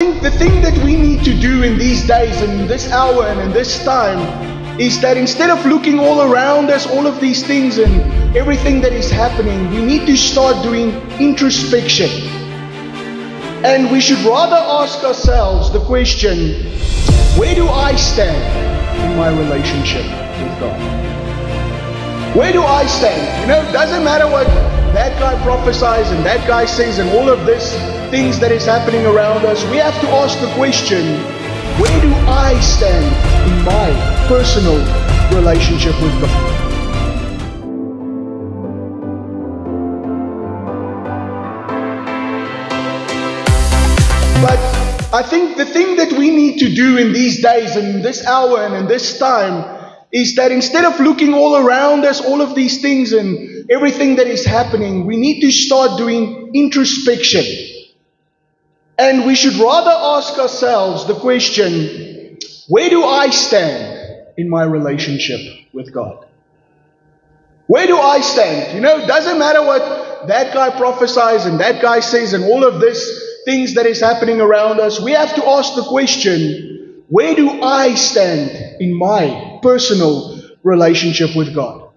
think the thing that we need to do in these days and in this hour and in this time is that instead of looking all around us, all of these things and everything that is happening, we need to start doing introspection. And we should rather ask ourselves the question, where do I stand in my relationship with God? Where do I stand? It doesn't matter what that guy prophesies and that guy says and all of this things that is happening around us. We have to ask the question, where do I stand in my personal relationship with God? But I think the thing that we need to do in these days and in this hour and in this time is that instead of looking all around us, all of these things and everything that is happening, we need to start doing introspection. And we should rather ask ourselves the question, where do I stand in my relationship with God? Where do I stand? It doesn't matter what that guy prophesies and that guy says and all of this things that is happening around us. We have to ask the question, where do I stand in my personal relationship with God?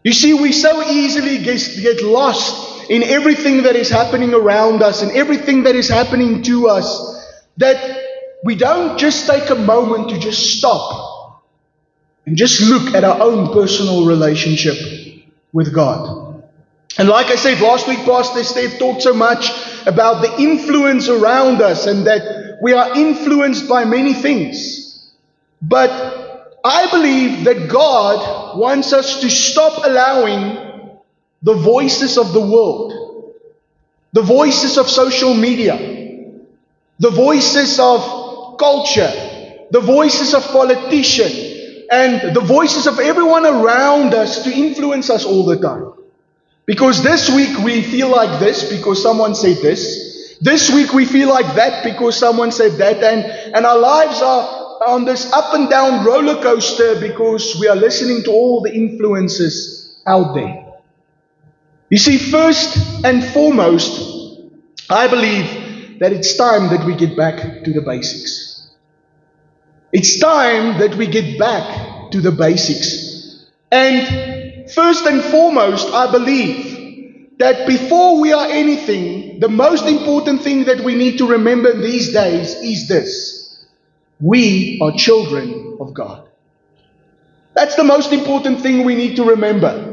You see, we so easily get lost in everything that is happening around us and everything that is happening to us, that we don't just take a moment to just stop and just look at our own personal relationship with God. And like I said, last week Pastor Steve talked so much about the influence around us and that we are influenced by many things. But I believe that God wants us to stop allowing the voices of the world, the voices of social media, the voices of culture, the voices of politicians, and the voices of everyone around us to influence us all the time. Because this week we feel like this because someone said this. This week we feel like that because someone said that. And our lives are on this up and down roller coaster because we are listening to all the influences out there. You see, first and foremost, I believe that it's time that we get back to the basics. It's time that we get back to the basics. And first and foremost, I believe that before we are anything, the most important thing that we need to remember these days is this. We are children of God. That's the most important thing we need to remember.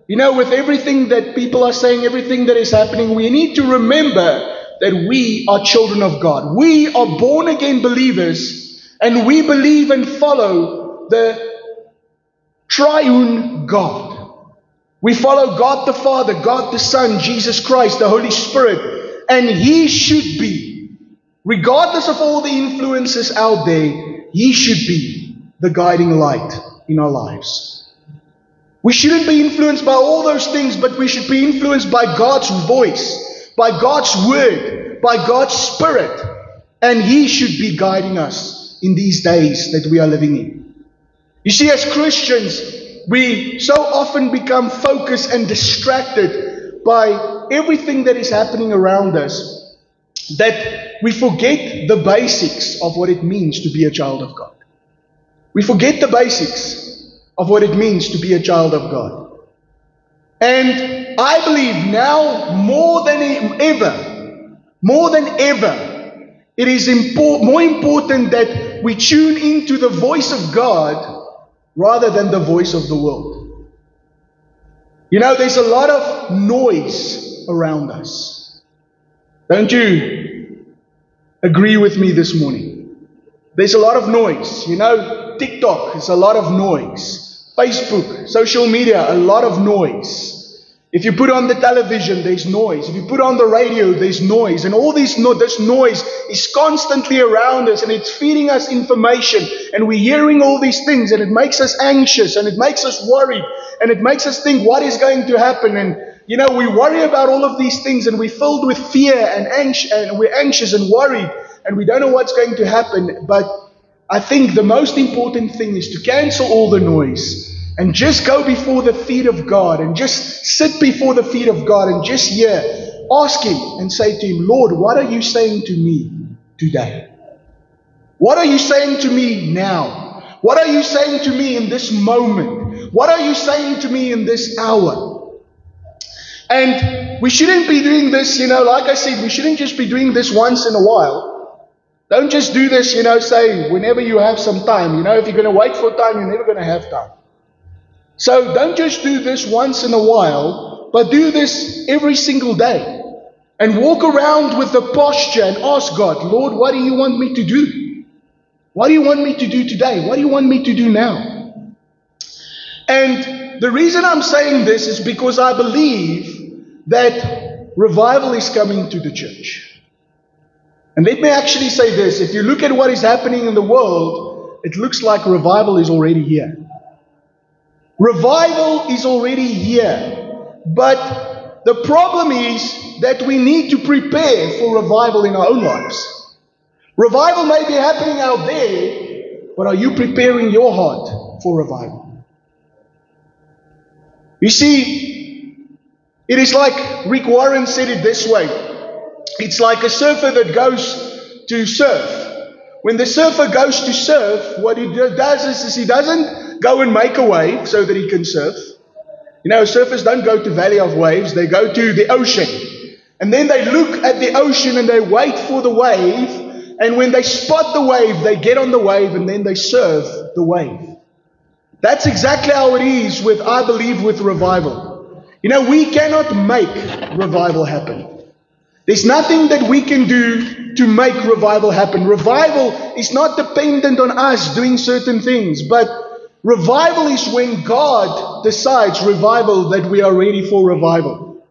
With everything that people are saying, everything that is happening, we need to remember that we are children of God. We are born again believers, and we believe and follow the triune God. We follow God the Father, God the Son, Jesus Christ, the Holy Spirit, and He should be, regardless of all the influences out there, He should be the guiding light in our lives. We shouldn't be influenced by all those things, but we should be influenced by God's voice, by God's word, by God's Spirit. And He should be guiding us in these days that we are living in. You see, as Christians, we so often become focused and distracted by everything that is happening around us that we forget the basics of what it means to be a child of God. We forget the basics of what it means to be a child of God. And I believe now more than ever, it is more important that we tune into the voice of God rather than the voice of the world. There's a lot of noise around us. Don't you agree with me this morning? There's a lot of noise. TikTok is a lot of noise. Facebook, social media, a lot of noise. If you put on the television, there's noise. If you put on the radio, there's noise. And all this noise is constantly around us, and it's feeding us information. And we're hearing all these things, and it makes us anxious, and it makes us worried, and it makes us think what is going to happen. And we worry about all of these things, and we're filled with fear and we're anxious and worried, and we don't know what's going to happen. But I think the most important thing is to cancel all the noise and just go before the feet of God and just sit before the feet of God and just ask Him and say to Him, Lord, what are you saying to me today? What are you saying to me now? What are you saying to me in this moment? What are you saying to me in this hour? And we shouldn't be doing this, like I said, we shouldn't just be doing this once in a while. Don't just do this, say, whenever you have some time. If you're going to wait for time, you're never going to have time. So don't just do this once in a while, but do this every single day. And walk around with the posture and ask God, Lord, what do you want me to do? What do you want me to do today? What do you want me to do now? And the reason I'm saying this is because I believe that revival is coming to the church. And let me actually say this. If you look at what is happening in the world, it looks like revival is already here. Revival is already here. But the problem is that we need to prepare for revival in our own lives. Revival may be happening out there, but are you preparing your heart for revival? You see, it is like Rick Warren said it this way. It's like a surfer that goes to surf. When the surfer goes to surf, what he does is he doesn't go and make a wave so that he can surf. Surfers don't go to Valley of Waves, they go to the ocean. And then they look at the ocean and they wait for the wave. And when they spot the wave, they get on the wave and then they surf the wave. That's exactly how it is I believe, with revival. We cannot make revival happen. There's nothing that we can do to make revival happen. Revival is not dependent on us doing certain things, but revival is when God decides revival, that we are ready for revival.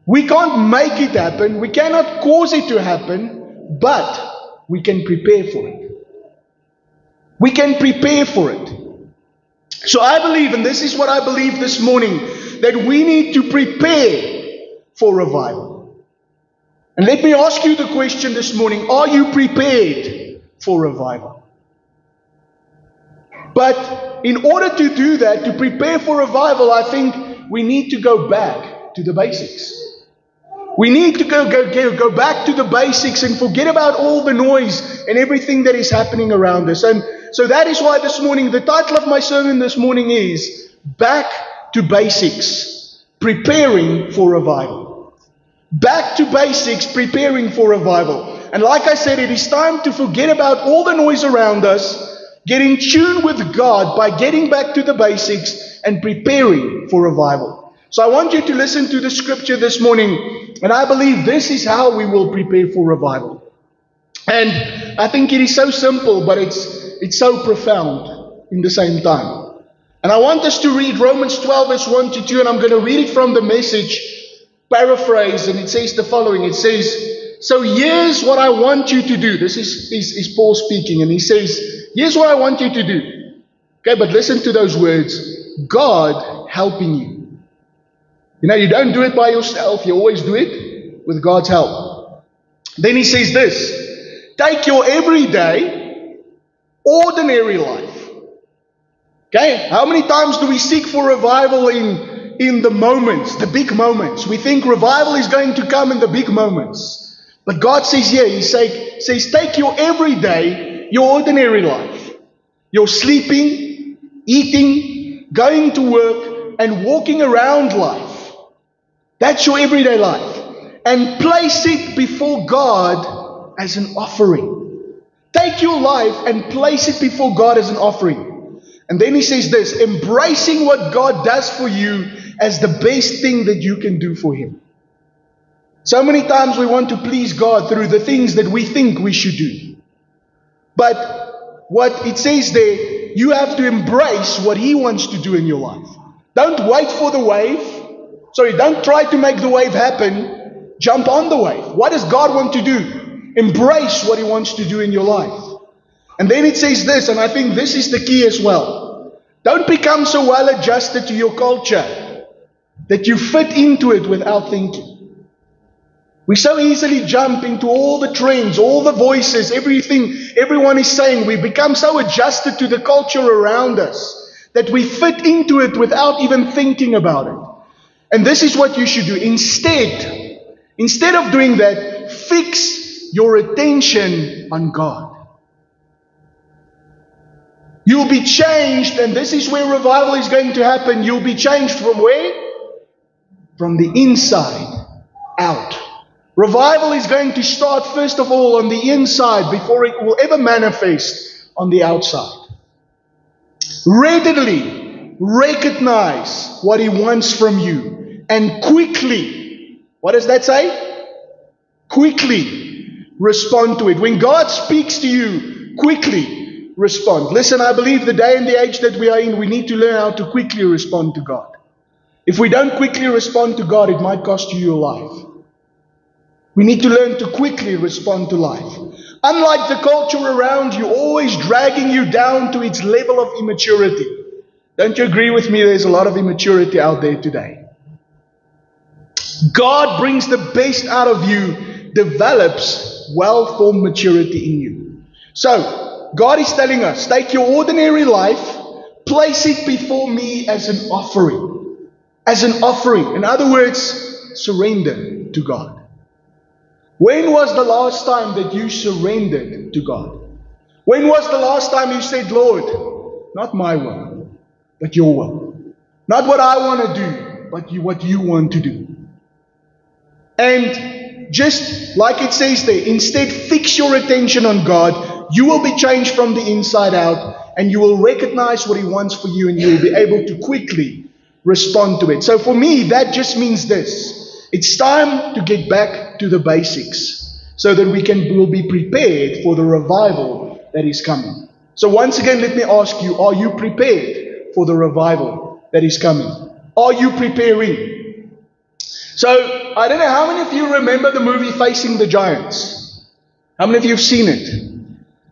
We can't make it happen. We cannot cause it to happen, but we can prepare for it. We can prepare for it. So I believe, and this is what I believe this morning, that we need to prepare for revival. And let me ask you the question this morning, are you prepared for revival? But in order to do that, to prepare for revival, I think we need to go back to the basics. We need to go back to the basics and forget about all the noise and everything that is happening around us. And so that is why this morning, the title of my sermon this morning is Back to Basics, Preparing for Revival. Back to basics, preparing for revival. And like I said, it is time to forget about all the noise around us, get in tune with God by getting back to the basics and preparing for revival. So I want you to listen to the scripture this morning, and I believe this is how we will prepare for revival. And I think it is so simple, but it's so profound in the same time. And I want us to read Romans 12 verse 1 to 2, and I'm going to read it from the Message paraphrase, and it says the following. It says, so here's what I want you to do. This is Paul speaking, and he says, here's what I want you to do. Okay, but listen to those words. God helping you. You don't do it by yourself. You always do it with God's help. Then he says this. Take your everyday, ordinary life. Okay? How many times do we seek for revival in the moments, the big moments? We think revival is going to come in the big moments. But God says here, He says, take your everyday, your ordinary life. Your sleeping, eating, going to work, and walking around life. That's your everyday life. And place it before God as an offering. Take your life and place it before God as an offering. And then he says this, embracing what God does for you as the best thing that you can do for Him. So many times we want to please God through the things that we think we should do. But what it says there, you have to embrace what He wants to do in your life. Don't wait for the wave. Don't try to make the wave happen. Jump on the wave. What does God want to do? Embrace what He wants to do in your life. And then it says this, and I think this is the key as well. Don't become so well adjusted to your culture that you fit into it without thinking. We so easily jump into all the trends, all the voices, everything everyone is saying. We become so adjusted to the culture around us that we fit into it without even thinking about it. And this is what you should do. Instead of doing that, fix your attention on God. You'll be changed, and this is where revival is going to happen. You'll be changed from where? From the inside out. Revival is going to start first of all on the inside before it will ever manifest on the outside. Readily recognize what He wants from you, and quickly, what does that say? Quickly respond to it. When God speaks to you, quickly respond. Listen, I believe the day and the age that we are in, we need to learn how to quickly respond to God. If we don't quickly respond to God, it might cost you your life. We need to learn to quickly respond to life. Unlike the culture around you, always dragging you down to its level of immaturity. Don't you agree with me? There's a lot of immaturity out there today. God brings the best out of you, develops well-formed maturity in you. So, God is telling us, take your ordinary life, place it before me as an offering. As an offering. In other words, surrender to God. When was the last time that you surrendered to God? When was the last time you said, Lord, not my will, but your will. Not what I want to do, but what you want to do. And just like it says there, instead fix your attention on God. You will be changed from the inside out, and you will recognize what He wants for you, and you will be able to quickly respond to it. So for me, that just means this. It's time to get back to the basics so that we'll be prepared for the revival that is coming. So once again, let me ask you, are you prepared for the revival that is coming? Are you preparing? So I don't know how many of you remember the movie Facing the Giants. How many of you have seen it?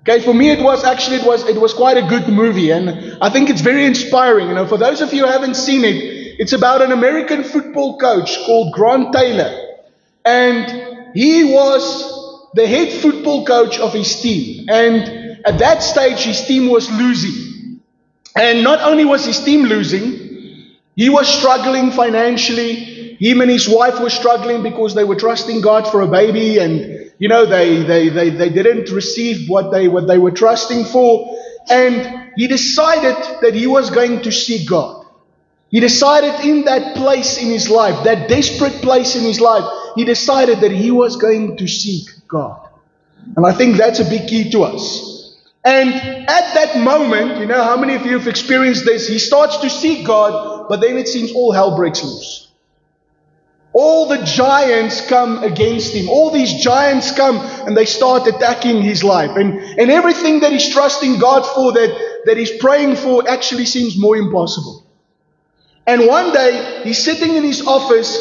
Okay, for me it was quite a good movie, and I think it's very inspiring. You know, for those of you who haven't seen it, it's about an American football coach called Grant Taylor, and he was the head football coach of his team. And at that stage, his team was losing, and not only was his team losing, he was struggling financially. Him and his wife were struggling because they were trusting God for a baby, and you know they didn't receive what they were trusting for. And he decided that he was going to seek God. He decided in that place in his life, that desperate place in his life, he decided that he was going to seek God. And I think that's a big key to us. And at that moment, you know, how many of you have experienced this? He starts to seek God, but then it seems all hell breaks loose. All the giants come against him. All these giants come and they start attacking his life. And everything that he's trusting God for, that he's praying for, actually seems more impossible. And one day, he's sitting in his office,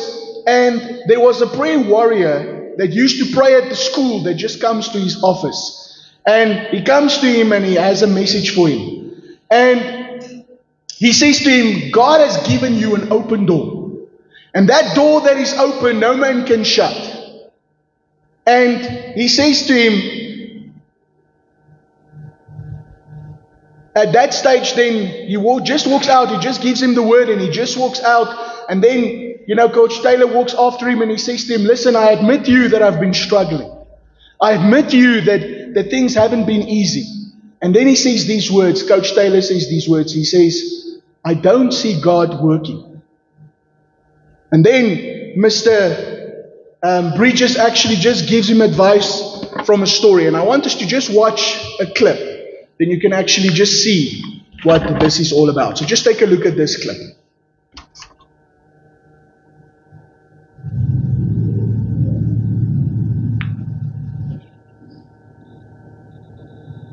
and there was a prayer warrior that used to pray at the school that just comes to his office. And he comes to him and he has a message for him. And he says to him, God has given you an open door. And that door that is open, no man can shut. And he says to him, at that stage then, he just walks out, he just gives him the word and he just walks out. And then, you know, Coach Taylor walks after him and he says to him, listen, I admit to you that I've been struggling. I admit to you that things haven't been easy. And then he says these words, Coach Taylor says these words, he says, I don't see God working. And then Mr. Bridges actually just gives him advice from a story. And I want us to just watch a clip. Then you can actually just see what this is all about. So just take a look at this clip.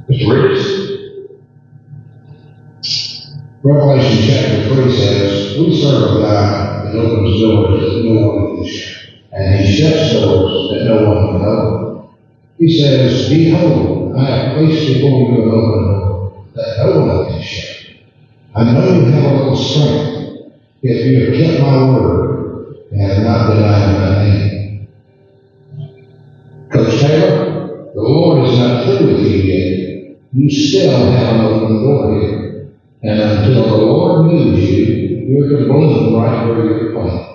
Mr. Bridges? Revelation chapter 3 says, we serve a God that opens doors that no one can shut, and He shuts doors that no one can open. He says, behold, I have placed before you an open door that no one can shut. I know you have a little strength, yet you have kept my word and have not denied my name. Coach Taylor, the Lord is not through with you yet. You still have an open door here. And until the Lord moves you, you're to bloom right where you're planted.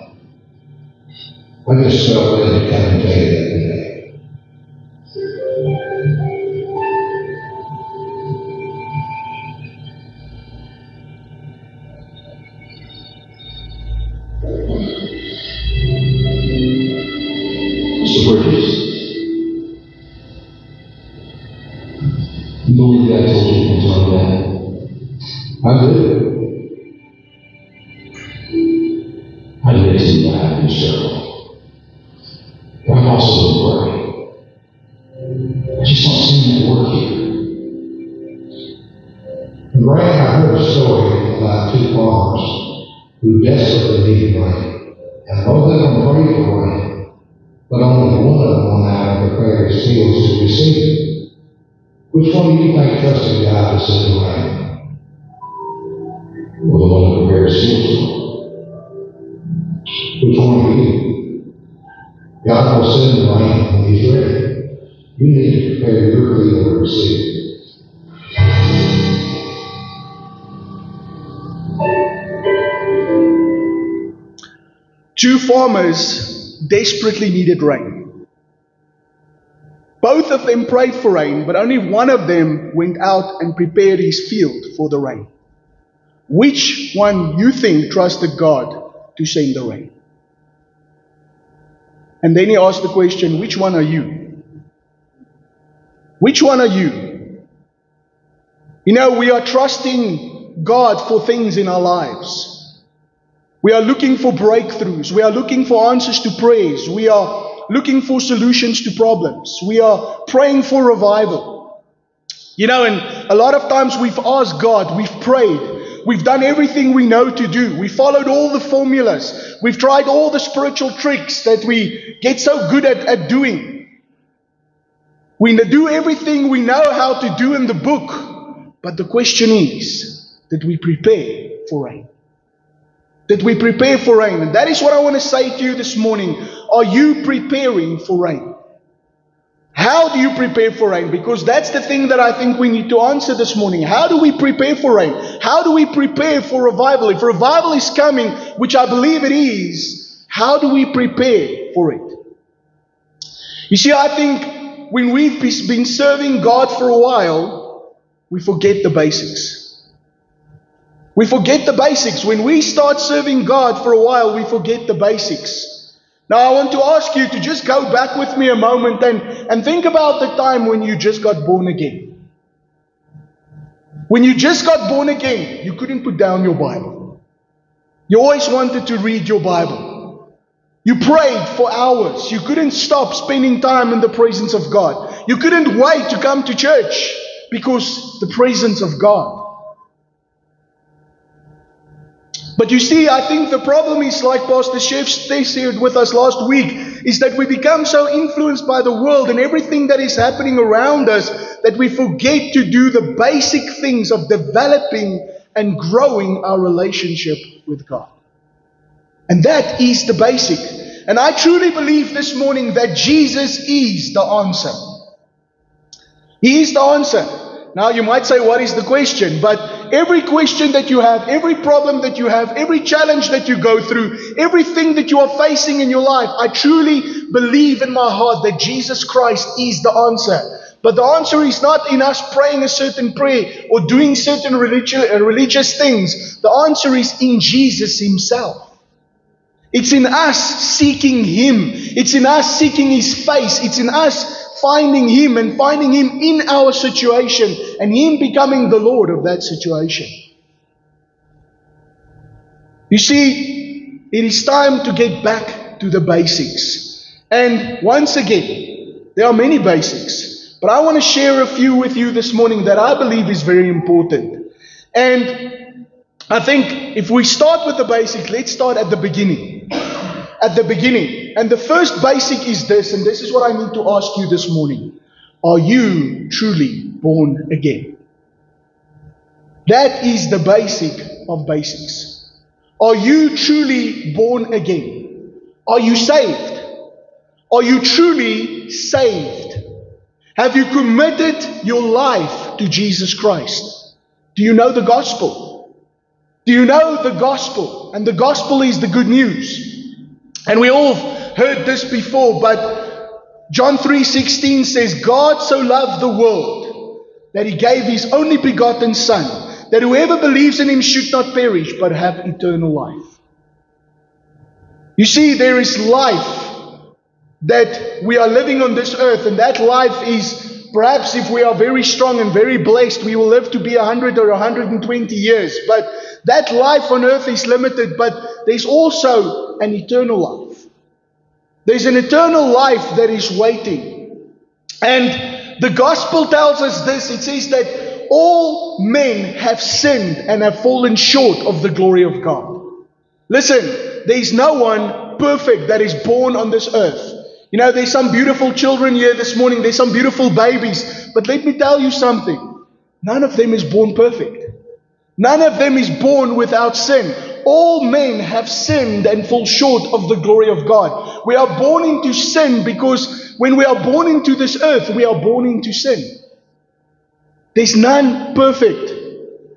I just felt led to come and tell you that today. believe that told you concerning that? I do. I get to you, I have been struggle. But I'm also been praying. I just don't see that work here. And right, I heard a story about two farmers who desperately needed rain. And both of them prayed for rain, but only one of them went out and prepared his fields to receive it. Which one do you think trusted God to send the rain? Well, the one who prepared his fields. Which one are you? God will send the rain when He's ready. You need to prepare your field to receive it. Two farmers desperately needed rain. Both of them prayed for rain, but only one of them went out and prepared his field for the rain. Which one you think trusted God to send the rain? And then he asked the question, which one are you? Which one are you? You know, we are trusting God for things in our lives. We are looking for breakthroughs. We are looking for answers to prayers. We are looking for solutions to problems. We are praying for revival. You know, and a lot of times we've asked God, we've prayed, we've done everything we know to do. We followed all the formulas. We've tried all the spiritual tricks that we get so good at doing. We do everything we know how to do in the book. But the question is, did we prepare for rain? Did we prepare for rain? And that is what I want to say to you this morning. Are you preparing for rain? How do you prepare for rain? Because that's the thing that I think we need to answer this morning. How do we prepare for rain? How do we prepare for revival? If revival is coming, which I believe it is, how do we prepare for it? You see, I think when we've been serving God for a while, we forget the basics. We forget the basics. When we start serving God for a while, we forget the basics. Now, I want to ask you to just go back with me a moment and think about the time when you just got born again. When you just got born again, you couldn't put down your Bible. You always wanted to read your Bible. You prayed for hours. You couldn't stop spending time in the presence of God. You couldn't wait to come to church because the presence of God. But you see, I think the problem is, like Pastor Chef shared with us last week, is that we become so influenced by the world and everything that is happening around us that we forget to do the basic things of developing and growing our relationship with God. And that is the basic. And I truly believe this morning that Jesus is the answer. He is the answer. Now you might say, what is the question? But every question that you have, every problem that you have, every challenge that you go through, everything that you are facing in your life, I truly believe in my heart that Jesus Christ is the answer. But the answer is not in us praying a certain prayer or doing certain religious things. The answer is in Jesus Himself. It's in us seeking Him. It's in us seeking His face. It's in us finding Him and finding Him in our situation and Him becoming the Lord of that situation. You see, it is time to get back to the basics. And once again, there are many basics, but I want to share a few with you this morning that I believe is very important. And I think if we start with the basics, let's start at the beginning. At the beginning. And the first basic is this, and this is what I need to ask you this morning. Are you truly born again? That is the basic of basics. Are you truly born again? Are you saved? Are you truly saved? Have you committed your life to Jesus Christ? Do you know the gospel? Do you know the gospel? And the gospel is the good news. And we all heard this before, but John 3:16 says, God so loved the world that He gave His only begotten Son, that whoever believes in Him should not perish, but have eternal life. You see, there is life that we are living on this earth, and that life is perhaps if we are very strong and very blessed, we will live to be 100 or 120 years. But that life on earth is limited, but there's also an eternal life. There's an eternal life that is waiting. And the gospel tells us this. It says that all men have sinned and have fallen short of the glory of God. Listen, there's no one perfect that is born on this earth. You know, there's some beautiful children here this morning. There's some beautiful babies. But let me tell you something. None of them is born perfect. None of them is born without sin. All men have sinned and fall short of the glory of God. We are born into sin because when we are born into this earth, we are born into sin. There's none perfect.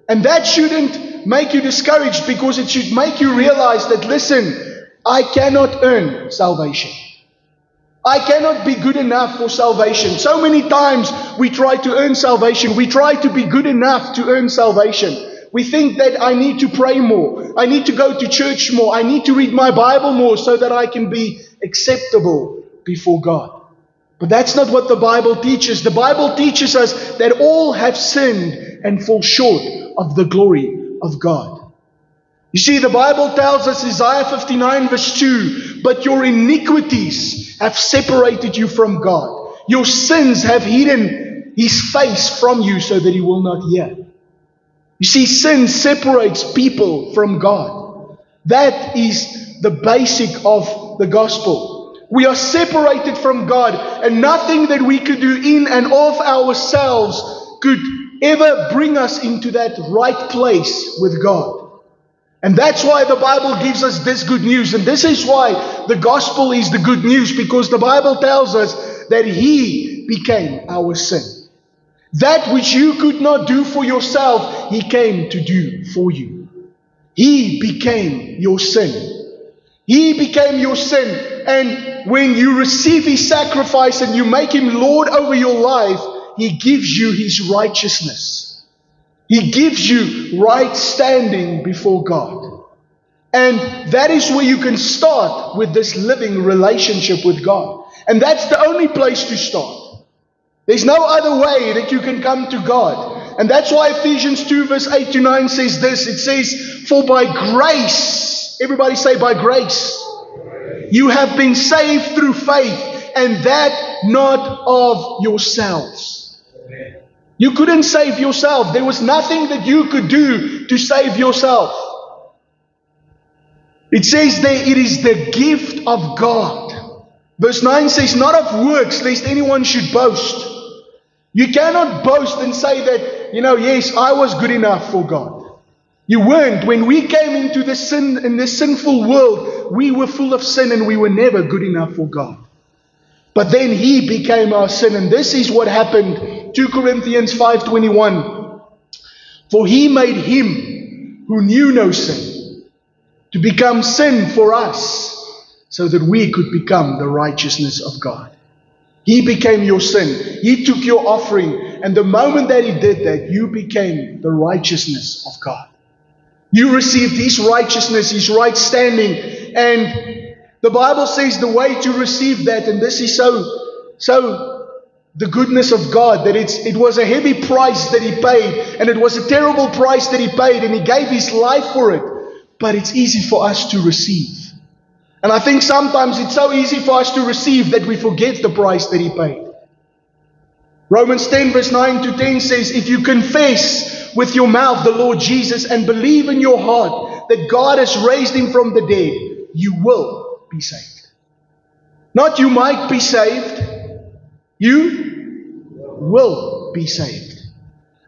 And that shouldn't make you discouraged, because it should make you realize that, listen, I cannot earn salvation. I cannot be good enough for salvation. So many times we try to earn salvation. We try to be good enough to earn salvation. We think that I need to pray more. I need to go to church more. I need to read my Bible more so that I can be acceptable before God. But that's not what the Bible teaches. The Bible teaches us that all have sinned and fall short of the glory of God. You see, the Bible tells us, Isaiah 59 verse 2, but your iniquities have separated you from God. Your sins have hidden His face from you so that He will not hear. You see, sin separates people from God. That is the basic of the gospel. We are separated from God, and nothing that we could do in and of ourselves could ever bring us into that right place with God. And that's why the Bible gives us this good news. And this is why the gospel is the good news, because the Bible tells us that He became our sin. That which you could not do for yourself, He came to do for you. He became your sin. He became your sin. And when you receive His sacrifice and you make Him Lord over your life, He gives you His righteousness. He gives you right standing before God. And that is where you can start with this living relationship with God. And that's the only place to start. There's no other way that you can come to God. And that's why Ephesians 2 verse 8 to 9 says this. It says, for by grace, everybody say by grace, you have been saved through faith, and that not of yourselves. You couldn't save yourself. There was nothing that you could do to save yourself. It says there, it is the gift of God. Verse 9 says, not of works, lest anyone should boast. You cannot boast and say that, yes, I was good enough for God. You weren't. When we came into this sin, in this sinful world, we were full of sin and we were never good enough for God. But then He became our sin, and this is what happened. 2 Corinthians 5:21. For He made Him who knew no sin to become sin for us, so that we could become the righteousness of God. He became your sin. He took your offering, and the moment that He did that, you became the righteousness of God. You received His righteousness, His right standing, and the Bible says the way to receive that, and this is so the goodness of God, that it was a heavy price that He paid, and it was a terrible price that He paid, and He gave His life for it. But it's easy for us to receive. And I think sometimes it's so easy for us to receive that we forget the price that He paid. Romans 10 verse 9 to 10 says, if you confess with your mouth the Lord Jesus and believe in your heart that God has raised Him from the dead, you will be saved. Not you might be saved, you will be saved.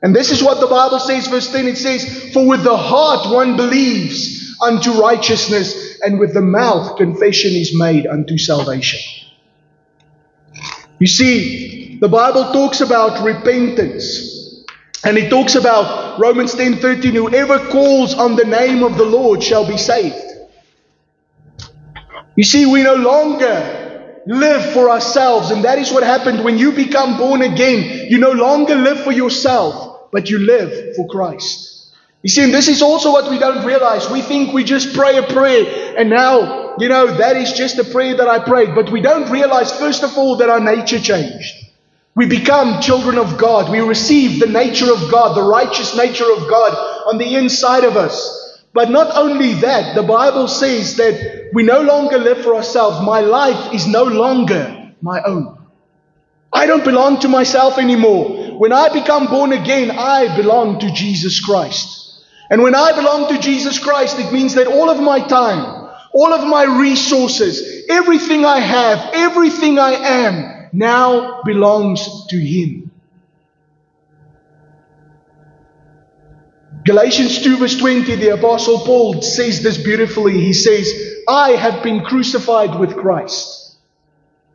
And this is what the Bible says, verse 10, it says, for with the heart one believes unto righteousness, and with the mouth confession is made unto salvation. You see, the Bible talks about repentance. And it talks about Romans 10:13, whoever calls on the name of the Lord shall be saved. You see, we no longer live for ourselves. And that is what happened when you become born again. You no longer live for yourself, but you live for Christ. You see, and this is also what we don't realize. We think we just pray a prayer and now, that is just a prayer that I prayed. But we don't realize, first of all, that our nature changed. We become children of God. We receive the nature of God, the righteous nature of God on the inside of us. But not only that, the Bible says that we no longer live for ourselves. My life is no longer my own. I don't belong to myself anymore. When I become born again, I belong to Jesus Christ. And when I belong to Jesus Christ, it means that all of my time, all of my resources, everything I have, everything I am, now belongs to Him. Galatians 2 verse 20, the Apostle Paul says this beautifully. He says, I have been crucified with Christ.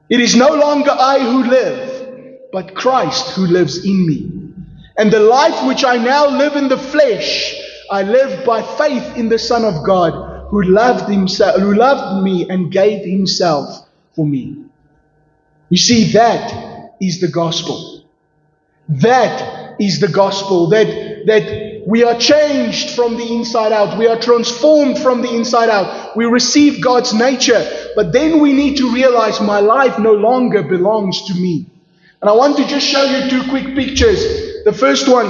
It is no longer I who live, but Christ who lives in me. And the life which I now live in the flesh, I live by faith in the Son of God, who loved me and gave Himself for me. You see, that is the gospel. That is the gospel, that we are changed from the inside out. We are transformed from the inside out. We receive God's nature. But then we need to realize my life no longer belongs to me. And I want to just show you two quick pictures. The first one,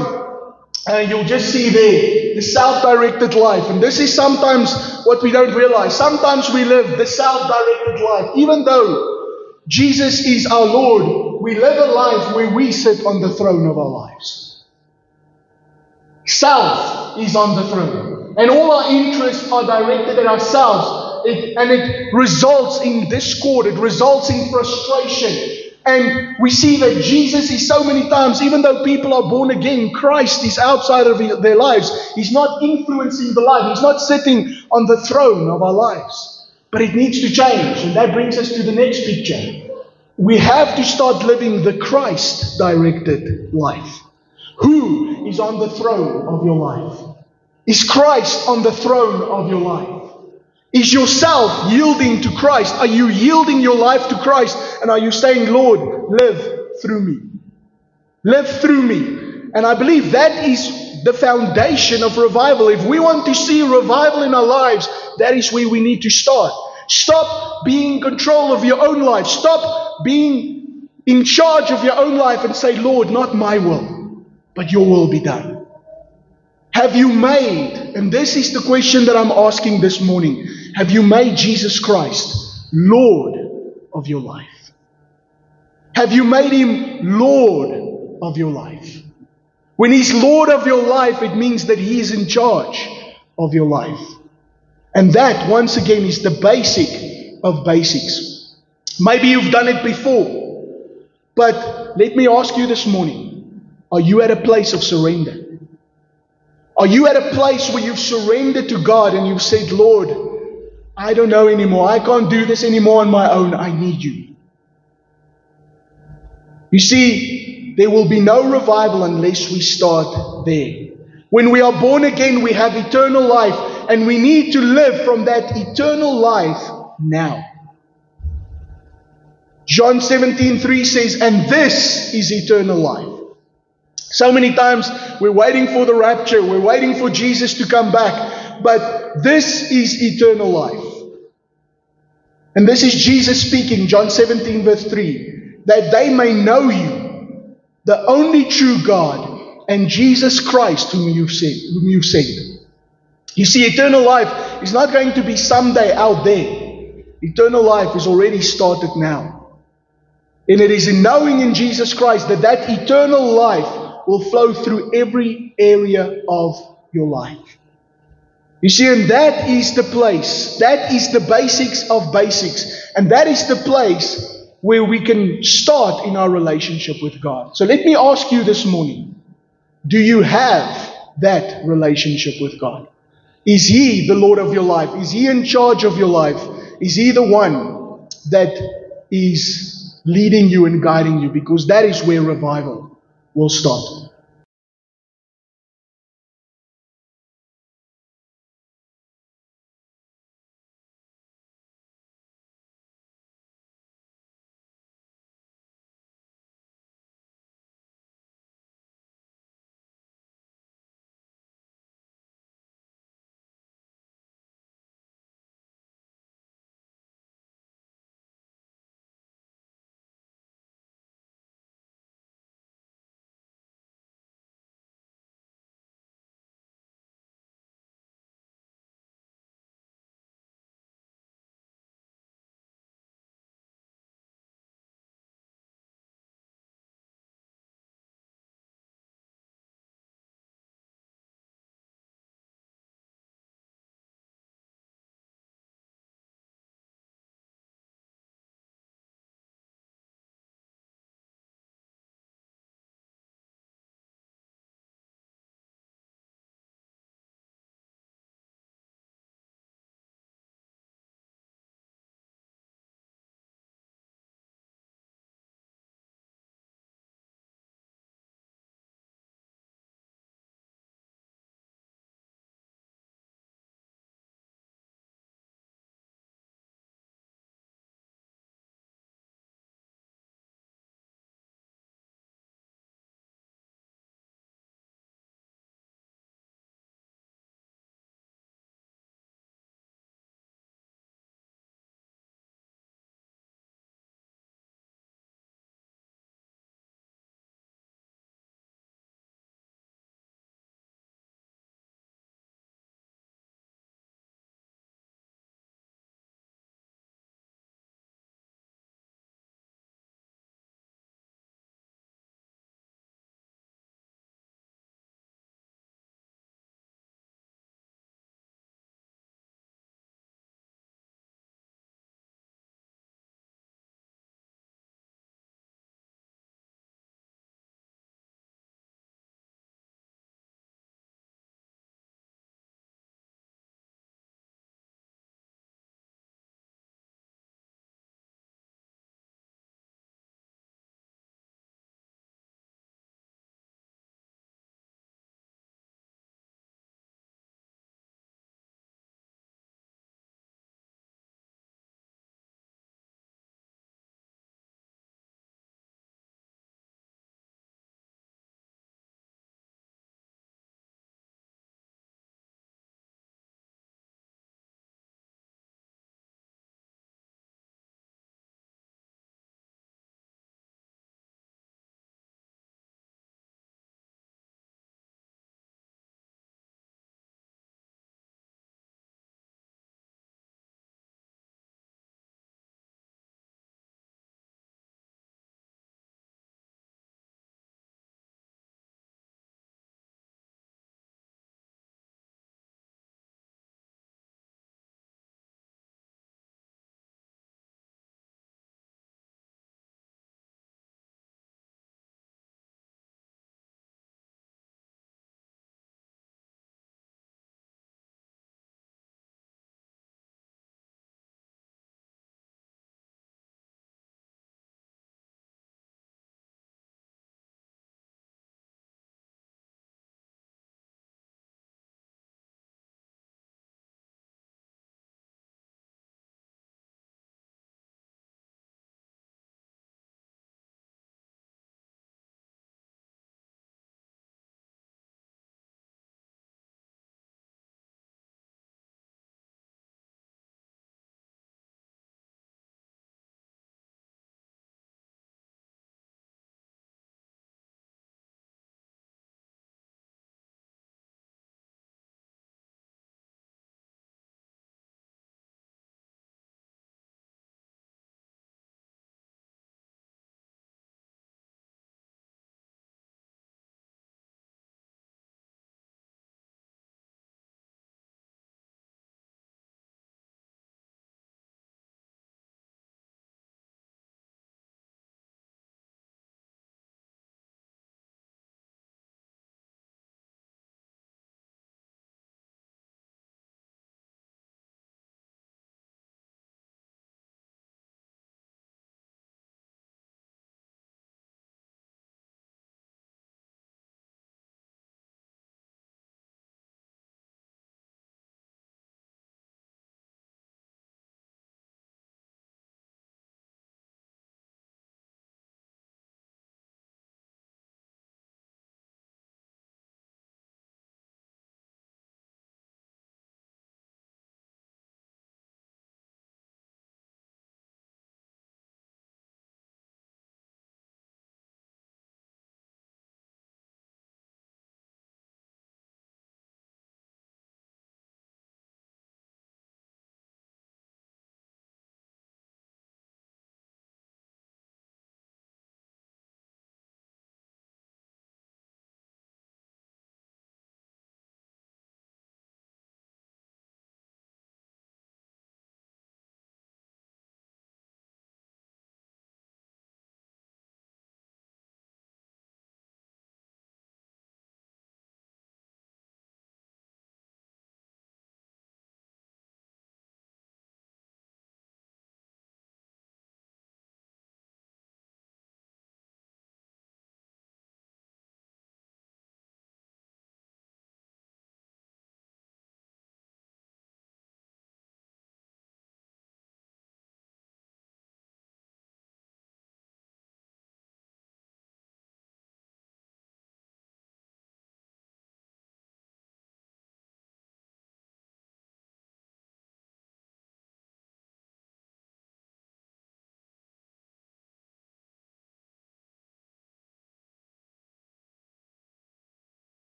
you'll just see there, the self-directed life. And this is sometimes what we don't realize. Sometimes we live the self-directed life. Even though Jesus is our Lord, we live a life where we sit on the throne of our lives. Self is on the throne. And all our interests are directed at ourselves. And it results in discord. It results in frustration. And we see that Jesus is so many times, even though people are born again, Christ is outside of their lives. He's not influencing the life. He's not sitting on the throne of our lives. But it needs to change. And that brings us to the next picture. We have to start living the Christ-directed life. Who is on the throne of your life? Is Christ on the throne of your life? Is yourself yielding to Christ? Are you yielding your life to Christ? And are you saying, Lord, live through me? Live through me. And I believe that is the foundation of revival. If we want to see revival in our lives, that is where we need to start. Stop being in control of your own life. Stop being in charge of your own life and say, Lord, not my will, but your will be done. Have you made, and this is the question that I'm asking this morning, have you made Jesus Christ Lord of your life? Have you made Him Lord of your life? When He's Lord of your life, it means that He is in charge of your life. And that, once again, is the basic of basics. Maybe you've done it before, but let me ask you this morning, are you at a place of surrender? Are you at a place where you've surrendered to God and you've said, Lord, I don't know anymore. I can't do this anymore on my own. I need you. You see, there will be no revival unless we start there. When we are born again, we have eternal life, and we need to live from that eternal life now. John 17:3 says, and this is eternal life. So many times we're waiting for the rapture, we're waiting for Jesus to come back, but this is eternal life. And this is Jesus speaking, John 17 verse 3, that they may know you, the only true God, and Jesus Christ whom you've sent. You see, eternal life is not going to be someday out there. Eternal life is already started now. And it is in knowing in Jesus Christ that that eternal life will flow through every area of your life. You see, and that is the place, that is the basics of basics, and that is the place where we can start in our relationship with God. So let me ask you this morning, do you have that relationship with God? Is He the Lord of your life? Is He in charge of your life? Is He the one that is leading you and guiding you? Because that is where revival will start.